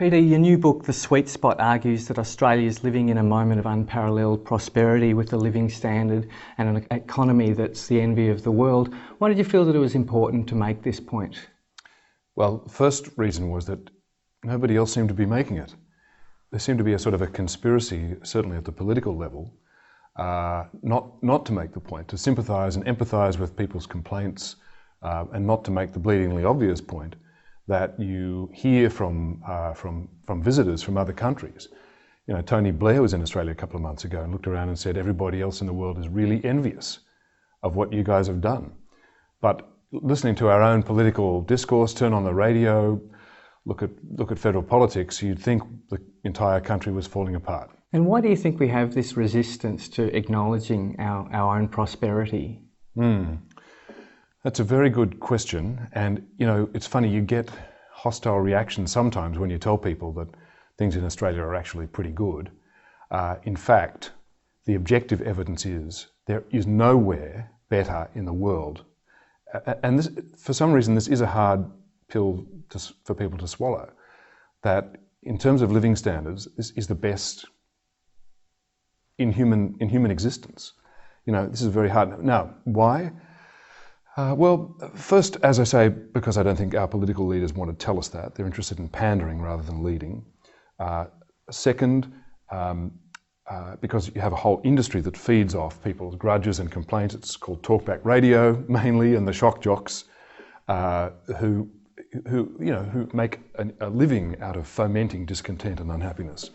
Peter, your new book, The Sweet Spot, argues that Australia is living in a moment of unparalleled prosperity with a living standard and an economy that's the envy of the world. Why did you feel that it was important to make this point? Well, the first reason was that nobody else seemed to be making it. There seemed to be a sort of a conspiracy, certainly at the political level, not to make the point, to sympathise and empathise with people's complaints, and not to make the bleedingly obvious point that you hear from visitors from other countries. You know, Tony Blair was in Australia a couple of months ago and looked around and said everybody else in the world is really envious of what you guys have done. But listening to our own political discourse, turn on the radio, look at federal politics, you'd think the entire country was falling apart. And why do you think we have this resistance to acknowledging our own prosperity? That's a very good question. And, you know, it's funny, you get hostile reactions sometimes when you tell people that things in Australia are actually pretty good. In fact, the objective evidence is there is nowhere better in the world. And this, for some reason, this is a hard pill for people to swallow, that in terms of living standards, this is the best in human existence. You know, this is very hard. Now, why? Well, first, as I say, because I don't think our political leaders want to tell us that. They're interested in pandering rather than leading. Second, because you have a whole industry that feeds off people's grudges and complaints. It's called talkback radio, mainly, and the shock jocks, who make a living out of fomenting discontent and unhappiness.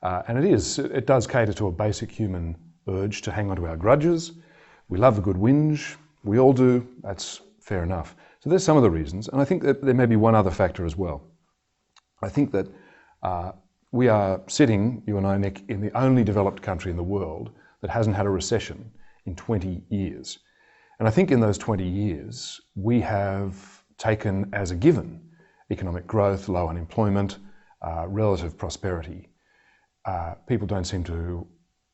And it does cater to a basic human urge to hang on to our grudges. We love a good whinge. We all do. That's fair enough. So there's some of the reasons. And I think that there may be one other factor as well. I think that we are sitting, you and I, Nick, in the only developed country in the world that hasn't had a recession in 20 years. And I think in those 20 years, we have taken as a given economic growth, low unemployment, relative prosperity. People don't seem to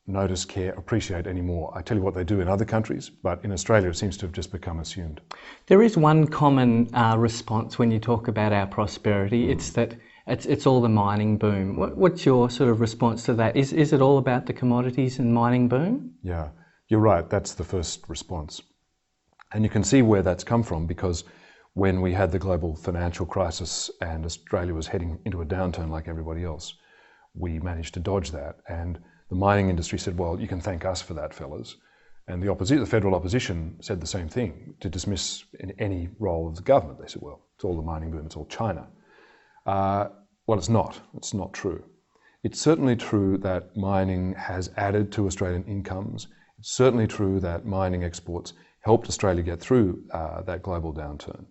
notice, care, appreciate anymore. I tell you what they do in other countries, but in Australia it seems to have just become assumed. There is one common response when you talk about our prosperity. It's that it's all the mining boom. What's your sort of response to that? Is it all about the commodities and mining boom? Yeah, you're right. That's the first response. And you can see where that's come from, because when we had the global financial crisis and Australia was heading into a downturn like everybody else, we managed to dodge that. And the mining industry said, well, you can thank us for that, fellas. And the federal opposition said the same thing, to dismiss any role of the government. They said, well, it's all the mining boom, it's all China. Well, it's not. It's not true. It's certainly true that mining has added to Australian incomes. It's certainly true that mining exports helped Australia get through that global downturn.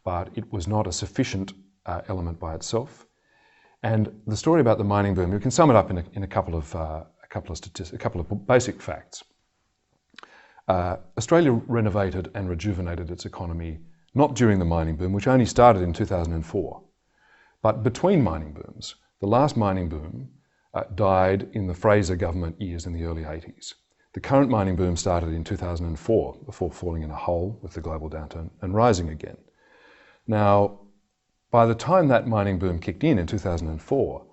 But it was not a sufficient element by itself. And the story about the mining boom, we can sum it up in a couple of basic facts. Australia renovated and rejuvenated its economy not during the mining boom, which only started in 2004, but between mining booms. The last mining boom died in the Fraser government years in the early 80s. The current mining boom started in 2004 before falling in a hole with the global downturn and rising again. Now, by the time that mining boom kicked in 2004,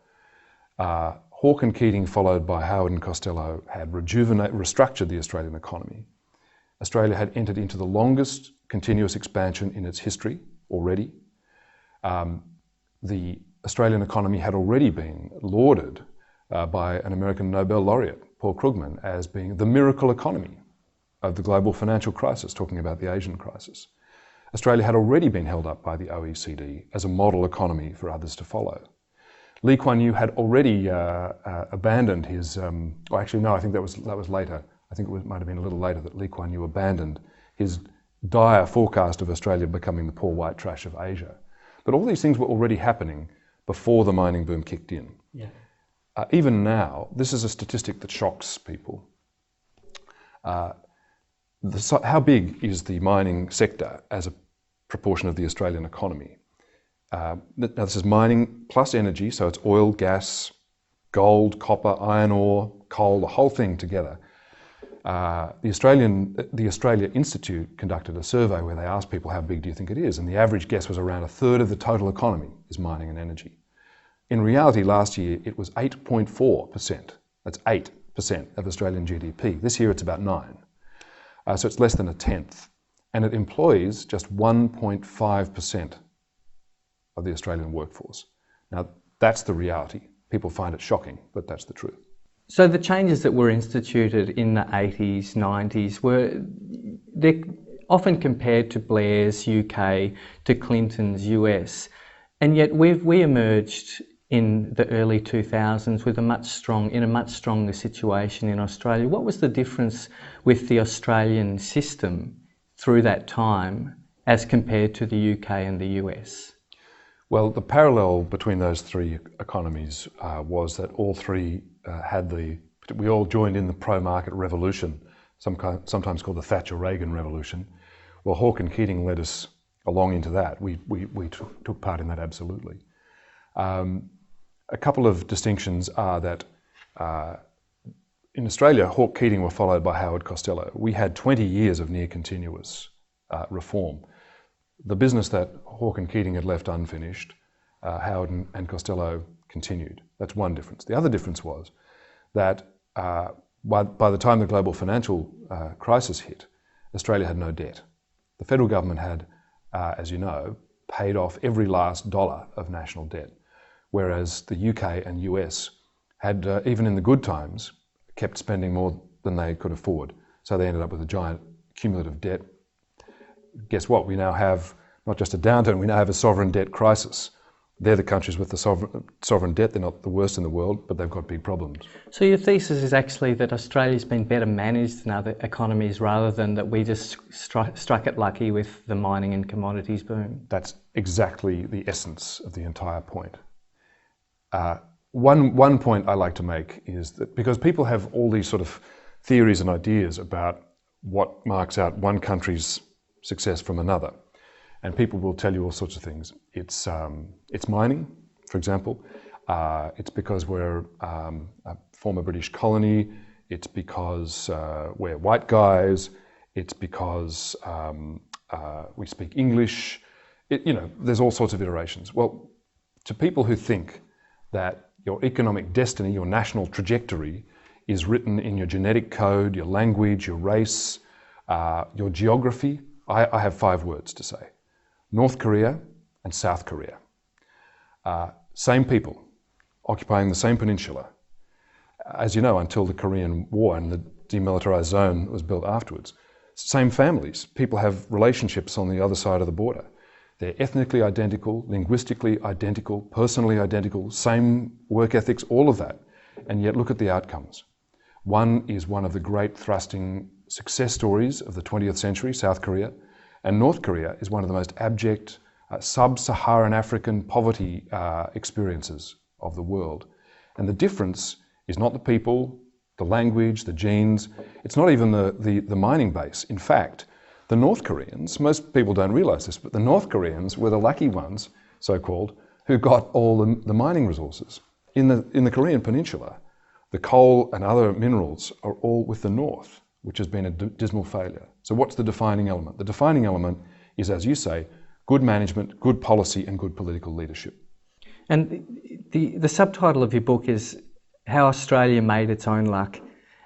Hawke and Keating, followed by Howard and Costello, had restructured the Australian economy. Australia had entered into the longest continuous expansion in its history already. The Australian economy had already been lauded by an American Nobel laureate, Paul Krugman, as being the miracle economy of the global financial crisis, talking about the Asian crisis. Australia had already been held up by the OECD as a model economy for others to follow. Lee Kuan Yew had already abandoned his, actually no, I think that was later. I think might have been a little later that Lee Kuan Yew abandoned his dire forecast of Australia becoming the poor white trash of Asia. But all these things were already happening before the mining boom kicked in. Yeah. Even now, this is a statistic that shocks people. How big is the mining sector as a proportion of the Australian economy? Now this is mining plus energy, so it's oil, gas, gold, copper, iron ore, coal, the whole thing together. The Australia Institute conducted a survey where they asked people, how big do you think it is? And the average guess was around a third of the total economy is mining and energy. In reality, last year it was 8.4%. That's 8% of Australian GDP. This year it's about 9%. So it's less than a tenth. And it employs just 1.5% of the Australian workforce. Now, that's the reality. People find it shocking, but that's the truth. So the changes that were instituted in the 80s, 90s, they're often compared to Blair's UK, to Clinton's US, and yet we emerged in the early 2000s with in a much stronger situation in Australia. What was the difference with the Australian system through that time as compared to the UK and the US? Well, the parallel between those three economies was that all three we all joined in the pro-market revolution, sometimes called the Thatcher-Reagan revolution. Well, Hawke and Keating led us along into that. We took part in that, absolutely. A couple of distinctions are that in Australia, Hawke Keating were followed by Howard Costello. We had 20 years of near continuous reform. The business that Hawke and Keating had left unfinished, Howard and Costello continued. That's one difference. The other difference was that by the time the global financial crisis hit, Australia had no debt. The federal government had, as you know, paid off every last dollar of national debt, whereas the UK and US had, even in the good times, kept spending more than they could afford. So they ended up with a giant cumulative debt. Guess what? We now have not just a downturn, we now have a sovereign debt crisis. They're the countries with the sovereign debt. They're not the worst in the world, but they've got big problems. So your thesis is actually that Australia's been better managed than other economies rather than that we just struck it lucky with the mining and commodities boom? That's exactly the essence of the entire point. One point I like to make is that because people have all these sort of theories and ideas about what marks out one country's success from another, and people will tell you all sorts of things. It's mining, for example. It's because we're a former British colony. It's because we're white guys. It's because we speak English. There's all sorts of iterations. Well, to people who think that your economic destiny, your national trajectory, is written in your genetic code, your language, your race, your geography, I have 5 words to say. North Korea and South Korea. Same people, occupying the same peninsula. As you know, until the Korean War and the demilitarized zone was built afterwards. Same families. People have relationships on the other side of the border. They're ethnically identical, linguistically identical, personally identical, same work ethics, all of that. And yet look at the outcomes. One is one of the great thrusting success stories of the 20th century, South Korea, and North Korea is one of the most abject sub-Saharan African poverty experiences of the world. And the difference is not the people, the language, the genes, it's not even the mining base. In fact, the North Koreans, most people don't realize this, but the North Koreans were the lucky ones, so-called, who got all the mining resources. In the Korean Peninsula, the coal and other minerals are all with the North, which has been a dismal failure. So what's the defining element? The defining element is, as you say, good management, good policy, and good political leadership. And the subtitle of your book is How Australia Made Its Own Luck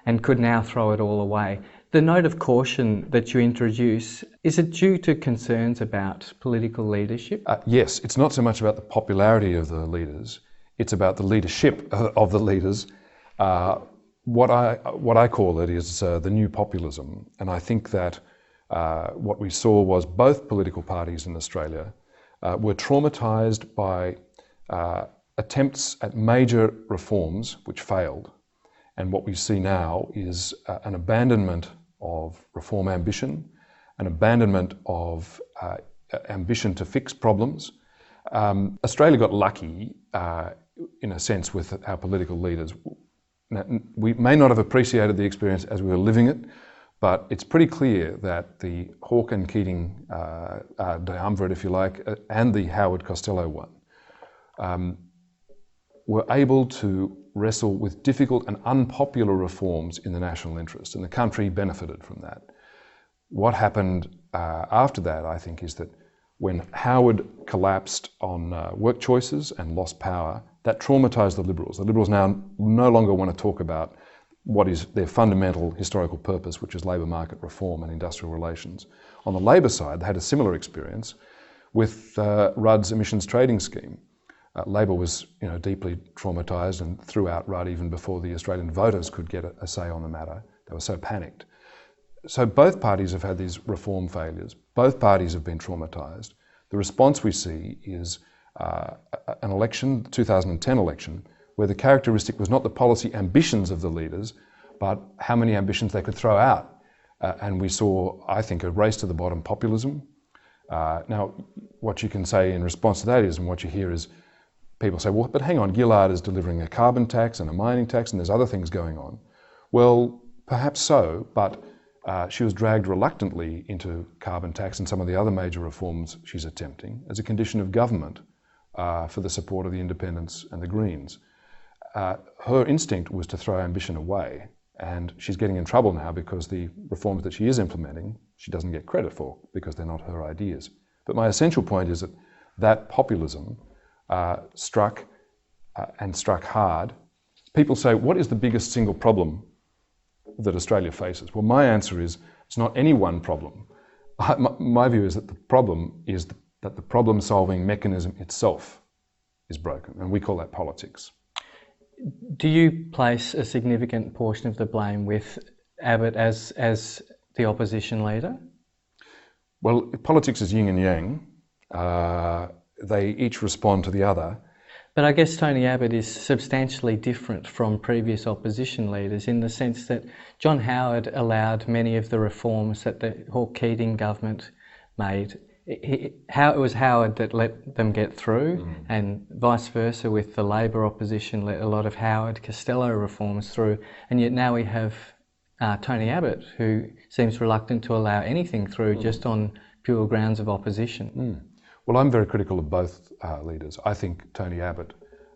and Could Now Throw It All Away. The note of caution that you introduce, is it due to concerns about political leadership? Yes, it's not so much about the popularity of the leaders, it's about the leadership of the leaders. What I call it is the new populism, and I think that what we saw was both political parties in Australia were traumatised by attempts at major reforms which failed, and what we see now is an abandonment of reform ambition, an abandonment of ambition to fix problems. Australia got lucky in a sense with our political leaders. Now, we may not have appreciated the experience as we were living it, but it's pretty clear that the Hawke and Keating triumvirate, if you like, and the Howard Costello one, were able to wrestle with difficult and unpopular reforms in the national interest, and the country benefited from that. What happened after that, I think, is that when Howard collapsed on work choices and lost power, that traumatized the Liberals. The Liberals now no longer want to talk about what is their fundamental historical purpose, which is labour market reform and industrial relations. On the Labor side, they had a similar experience with Rudd's emissions trading scheme. Labor was deeply traumatised and threw out Rudd even before the Australian voters could get a say on the matter. They were so panicked. So both parties have had these reform failures. Both parties have been traumatised. The response we see is an election, the 2010 election, where the characteristic was not the policy ambitions of the leaders, but how many ambitions they could throw out. And we saw, I think, a race to the bottom populism. Now, what you can say in response to that is, and what you hear is, people say, well, but hang on, Gillard is delivering a carbon tax and a mining tax, and there's other things going on. Well, perhaps so, but she was dragged reluctantly into carbon tax and some of the other major reforms she's attempting as a condition of government for the support of the independents and the Greens. Her instinct was to throw ambition away, and she's getting in trouble now because the reforms that she is implementing, she doesn't get credit for because they're not her ideas. But my essential point is that populism struck hard. People say, what is the biggest single problem that Australia faces? Well, my answer is, it's not any one problem. My view is that the problem is that the problem-solving mechanism itself is broken, and we call that politics. Do you place a significant portion of the blame with Abbott as the opposition leader? Well, politics is yin and yang. They each respond to the other. But I guess Tony Abbott is substantially different from previous opposition leaders in the sense that John Howard allowed many of the reforms that the Hawke-Keating government made. It was Howard that let them get through, and vice versa with the Labor opposition let a lot of Howard-Costello reforms through, and yet now we have Tony Abbott, who seems reluctant to allow anything through just on pure grounds of opposition. Well, I'm very critical of both leaders. I think Tony Abbott,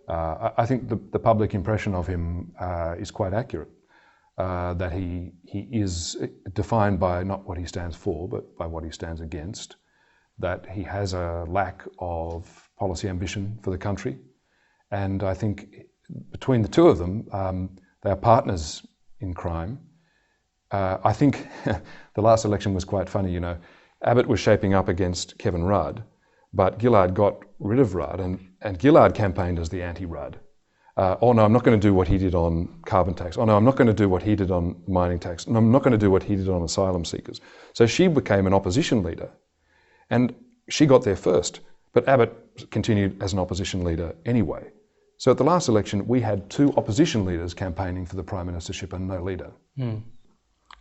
I think the public impression of him is quite accurate, that he is defined by not what he stands for, but by what he stands against, that he has a lack of policy ambition for the country. And I think between the two of them, they are partners in crime. I think the last election was quite funny, Abbott was shaping up against Kevin Rudd, but Gillard got rid of Rudd, and Gillard campaigned as the anti-Rudd. Oh no, I'm not going to do what he did on carbon tax. Oh no, I'm not going to do what he did on mining tax. And I'm not going to do what he did on asylum seekers. So she became an opposition leader, and she got there first. But Abbott continued as an opposition leader anyway. So at the last election, we had two opposition leaders campaigning for the prime ministership and no leader.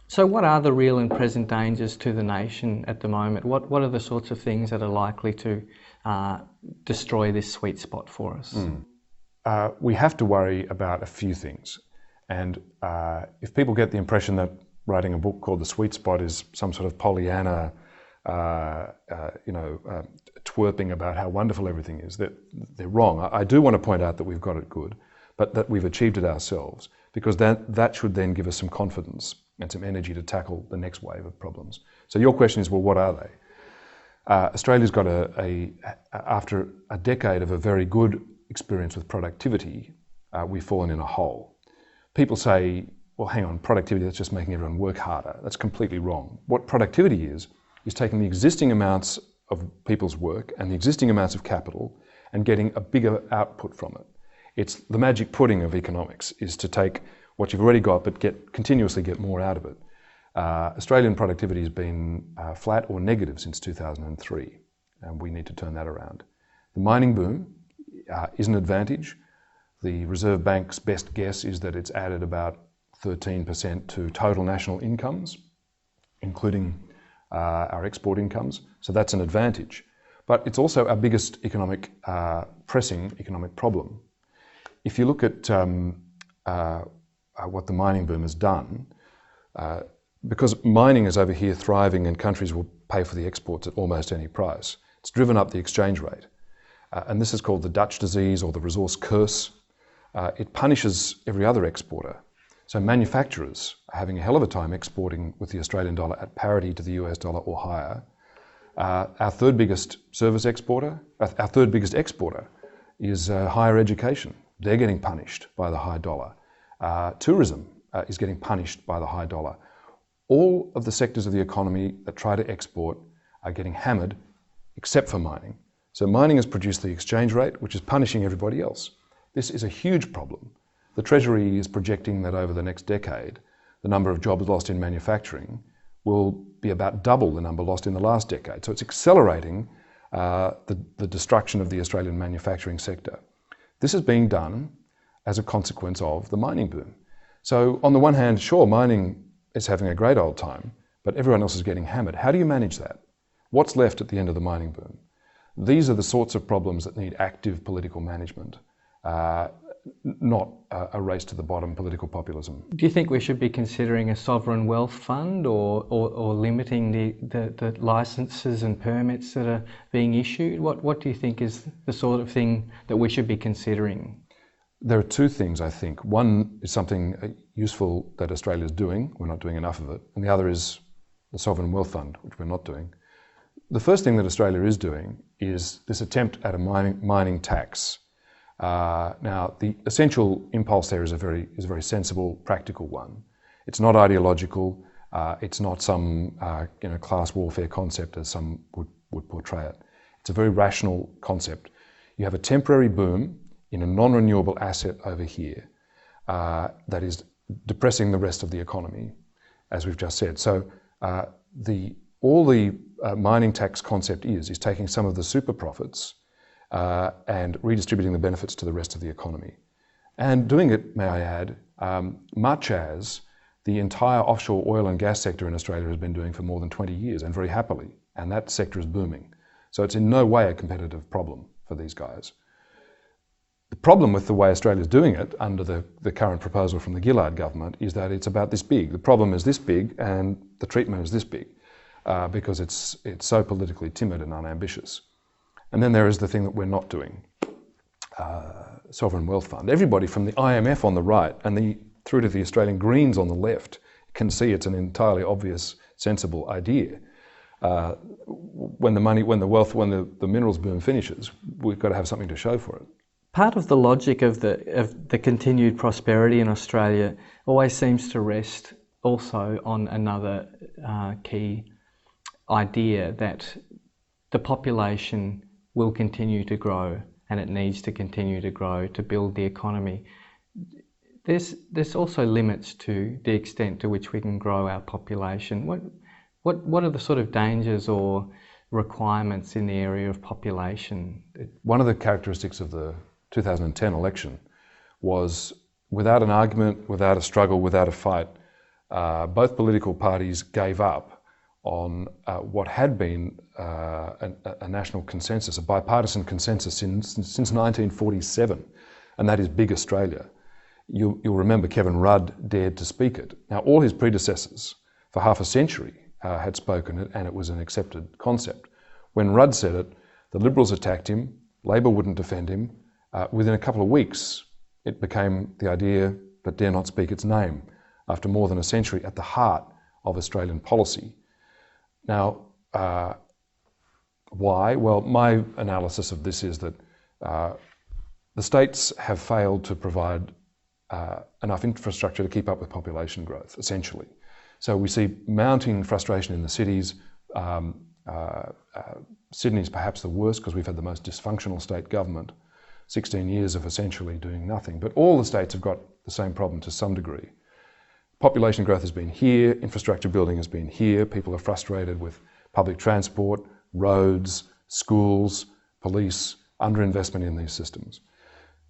So what are the real and present dangers to the nation at the moment? What are the sorts of things that are likely to destroy this sweet spot for us? We have to worry about a few things. And if people get the impression that writing a book called The Sweet Spot is some sort of Pollyanna, twerping about how wonderful everything is, they're wrong. I do want to point out that we've got it good, but that we've achieved it ourselves, because that should then give us some confidence and some energy to tackle the next wave of problems. So your question is, well, what are they? Australia's got after a decade of a very good experience with productivity, we've fallen in a hole. People say, well, hang on, productivity, that's just making everyone work harder. That's completely wrong. What productivity is taking the existing amounts of people's work and the existing amounts of capital and getting a bigger output from it. It's the magic pudding of economics, is to take what you've already got but continuously get more out of it. Australian productivity has been flat or negative since 2003, and we need to turn that around. The mining boom is an advantage. The Reserve Bank's best guess is that it's added about 13% to total national incomes, including our export incomes. So that's an advantage. But it's also our biggest pressing economic problem. If you look at what the mining boom has done, because mining is over here thriving and countries will pay for the exports at almost any price, it's driven up the exchange rate. And this is called the Dutch disease or the resource curse. It punishes every other exporter. So manufacturers are having a hell of a time exporting with the Australian dollar at parity to the US dollar or higher. Our third biggest service exporter, our third biggest exporter is higher education. They're getting punished by the high dollar. Tourism is getting punished by the high dollar. All of the sectors of the economy that try to export are getting hammered, except for mining. So mining has produced the exchange rate, which is punishing everybody else. This is a huge problem. The Treasury is projecting that over the next decade, the number of jobs lost in manufacturing will be about double the number lost in the last decade. So it's accelerating the destruction of the Australian manufacturing sector. This is being done as a consequence of the mining boom. So on the one hand, sure, mining is having a great old time, but everyone else is getting hammered. How do you manage that? What's left at the end of the mining boom? These are the sorts of problems that need active political management, not a race to the bottom political populism. Do you think we should be considering a sovereign wealth fund or limiting the licenses and permits that are being issued? What do you think is the sort of thing that we should be considering? There are two things, I think. One is something useful that Australia is doing. We're not doing enough of it. And the other is the sovereign wealth fund, which we're not doing. The first thing that Australia is doing is this attempt at a mining tax. Now, the essential impulse there is a very sensible, practical one. It's not ideological. It's not some class warfare concept as some would portray it. It's a very rational concept. You have a temporary boom in a non-renewable asset over here that is depressing the rest of the economy, as we've just said. So all the mining tax concept is taking some of the super profits and redistributing the benefits to the rest of the economy. And doing it, may I add, much as the entire offshore oil and gas sector in Australia has been doing for more than 20 years, and very happily, and that sector is booming. So it's in no way a competitive problem for these guys. The problem with the way Australia is doing it under the current proposal from the Gillard government is that it's about this big. The problem is this big and the treatment is this big because it's so politically timid and unambitious. And then there is the thing that we're not doing, sovereign wealth fund. Everybody from the IMF on the right and through to the Australian Greens on the left can see it's an entirely obvious, sensible idea. When the minerals boom finishes, we've got to have something to show for it. Part of the logic of the continued prosperity in Australia always seems to rest also on another key idea that the population will continue to grow and it needs to continue to grow to build the economy. There's also limits to the extent to which we can grow our population. What are the sort of dangers or requirements in the area of population? One of the characteristics of the 2010 election was, without an argument, without a struggle, without a fight, both political parties gave up on what had been a national consensus, a bipartisan consensus since 1947, and that is Big Australia. You'll remember Kevin Rudd dared to speak it. Now, all his predecessors for half a century had spoken it, and it was an accepted concept. When Rudd said it, the Liberals attacked him, Labor wouldn't defend him. Within a couple of weeks, it became the idea, but dare not speak its name, after more than a century, at the heart of Australian policy. Now, why? Well, my analysis of this is that the states have failed to provide enough infrastructure to keep up with population growth, essentially. So we see mounting frustration in the cities. Sydney's perhaps the worst because we've had the most dysfunctional state government, 16 years of essentially doing nothing. But all the states have got the same problem to some degree. Population growth has been here, infrastructure building has been here, people are frustrated with public transport, roads, schools, police, underinvestment in these systems.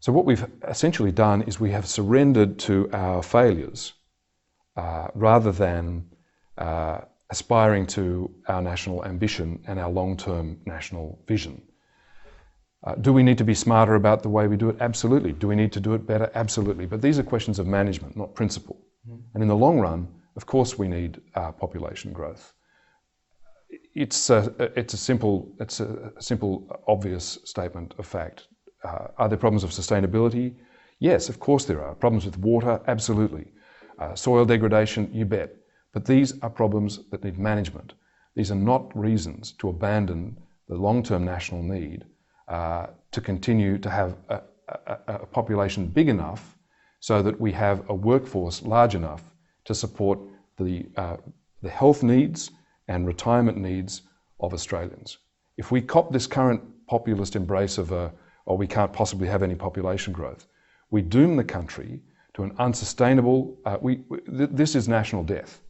So what we've essentially done is we have surrendered to our failures rather than aspiring to our national ambition and our long-term national vision. Do we need to be smarter about the way we do it? Absolutely. Do we need to do it better? Absolutely. But these are questions of management, not principle. And in the long run, of course, we need population growth. It's a simple, obvious statement of fact. Are there problems of sustainability? Yes, of course there are. Problems with water? Absolutely. Soil degradation? You bet. But these are problems that need management. These are not reasons to abandon the long-term national need to continue to have a population big enough so that we have a workforce large enough to support the health needs and retirement needs of Australians. If we cop this current populist embrace of we can't possibly have any population growth, we doom the country to an unsustainable, this is national death.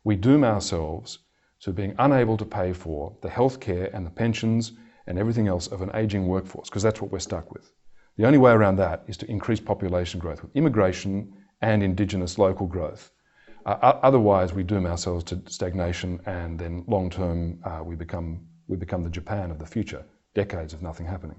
We doom ourselves to being unable to pay for the health care and the pensions and everything else of an ageing workforce, because that's what we're stuck with. The only way around that is to increase population growth with immigration and Indigenous local growth. Otherwise, we doom ourselves to stagnation, and then long-term we become the Japan of the future, decades of nothing happening.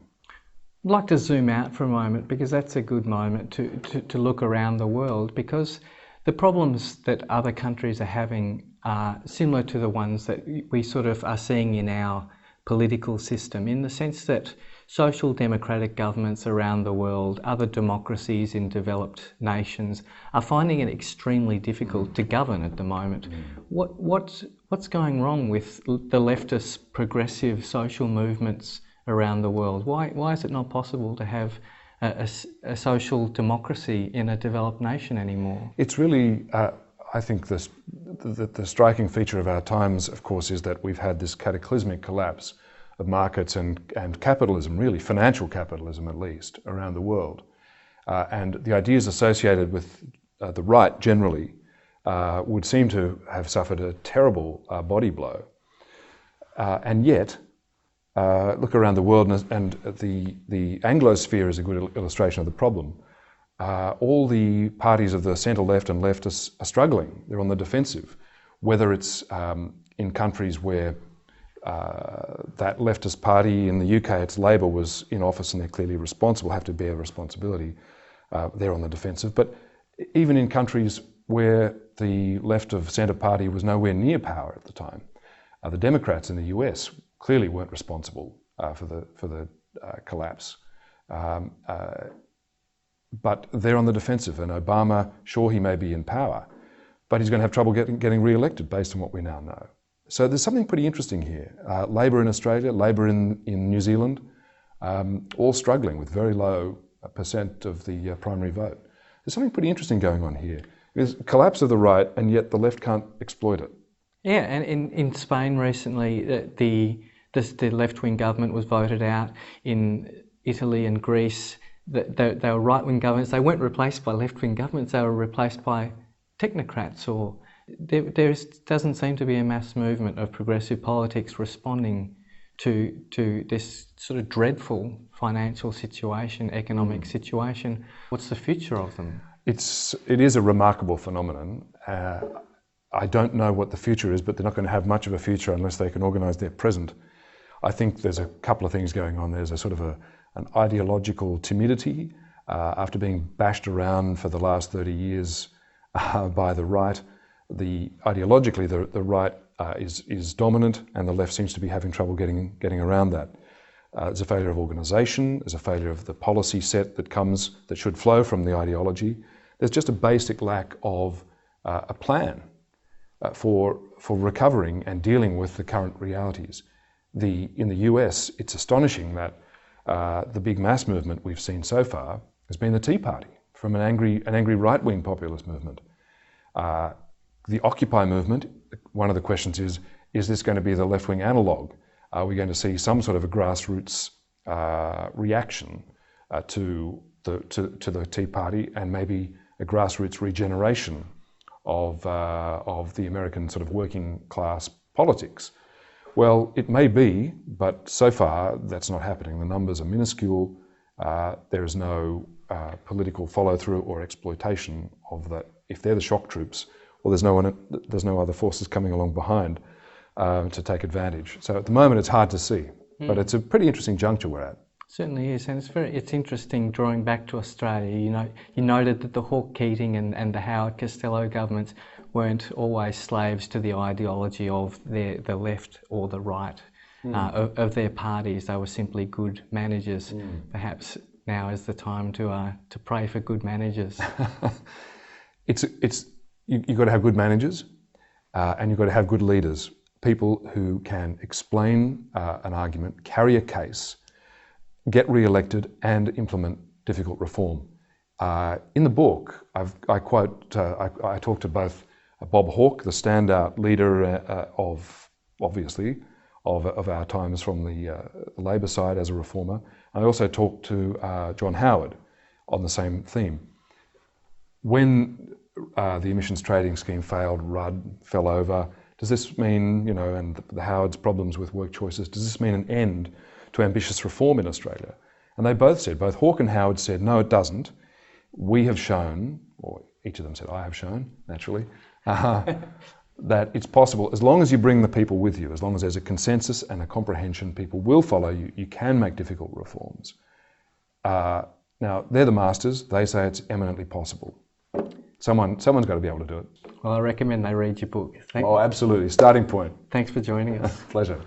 I'd like to zoom out for a moment, because that's a good moment to look around the world, because the problems that other countries are having are similar to the ones that we sort of are seeing in our political system, in the sense that social democratic governments around the world, other democracies in developed nations, are finding it extremely difficult to govern at the moment. What's going wrong with the leftist progressive social movements around the world? Why is it not possible to have a social democracy in a developed nation anymore? It's really, I think the striking feature of our times, of course, is that we've had this cataclysmic collapse of markets and capitalism, really financial capitalism at least, around the world. And the ideas associated with the right generally would seem to have suffered a terrible body blow. And yet, look around the world, and the Anglosphere is a good illustration of the problem. All the parties of the centre-left and leftists are struggling. They're on the defensive, whether it's in countries where that leftist party, in the UK it's Labour, was in office and they're clearly responsible, have to bear responsibility. They're on the defensive. But even in countries where the left of centre party was nowhere near power at the time, the Democrats in the US clearly weren't responsible for the collapse. But they're on the defensive, and Obama, sure, he may be in power, but he's going to have trouble getting re-elected based on what we now know. So there's something pretty interesting here. Labour in Australia, Labour in New Zealand, all struggling with very low percent of the primary vote. There's something pretty interesting going on here. There's a collapse of the right, and yet the left can't exploit it. Yeah, and in Spain recently, the left-wing government was voted out. In Italy and Greece, they were right-wing governments. They weren't replaced by left-wing governments. They were replaced by technocrats. Or there doesn't seem to be a mass movement of progressive politics responding to this sort of dreadful financial situation, economic situation. What's the future of them? It is a remarkable phenomenon. I don't know what the future is, but they're not going to have much of a future unless they can organise their present. I think there's a couple of things going on. There's a sort of an ideological timidity after being bashed around for the last 30 years by the right. Ideologically, the right is dominant, and the left seems to be having trouble getting around that. There's a failure of organisation. There's a failure of the policy set that should flow from the ideology. There's just a basic lack of a plan for recovering and dealing with the current realities. In the US, it's astonishing that the big mass movement we've seen so far has been the Tea Party, from an angry right-wing populist movement. The Occupy movement, one of the questions is this going to be the left-wing analogue? Are we going to see some sort of a grassroots reaction to the Tea Party, and maybe a grassroots regeneration of the American sort of working class politics? Well, it may be, but so far that's not happening. The numbers are minuscule. There is no political follow-through or exploitation of that. If they're the shock troops, well, there's no other forces coming along behind to take advantage. So at the moment it's hard to see, but it's a pretty interesting juncture we're at. Certainly is, and it's interesting drawing back to Australia. You noted that the Hawke-Keating and the Howard Costello governments weren't always slaves to the ideology of the left or the right of their parties. They were simply good managers. Perhaps now is the time to pray for good managers. You've got to have good managers, and you've got to have good leaders. people who can explain an argument, carry a case, get re-elected and implement difficult reform. In the book, I talk to both Bob Hawke, the standout leader of our times from the Labor side as a reformer. I also talked to John Howard on the same theme. When the emissions trading scheme failed, Rudd fell over, does this mean, and the Howard's problems with work choices, does this mean an end to ambitious reform in Australia? And they both said, both Hawke and Howard said, no, it doesn't. We have shown, or each of them said, I have shown, naturally, that it's possible, as long as you bring the people with you, as long as there's a consensus and a comprehension, people will follow you, you can make difficult reforms. Now, they're the masters, they say it's eminently possible. Someone's got to be able to do it. Well, I recommend they read your book. Oh, absolutely, starting point. Thanks for joining us. Pleasure.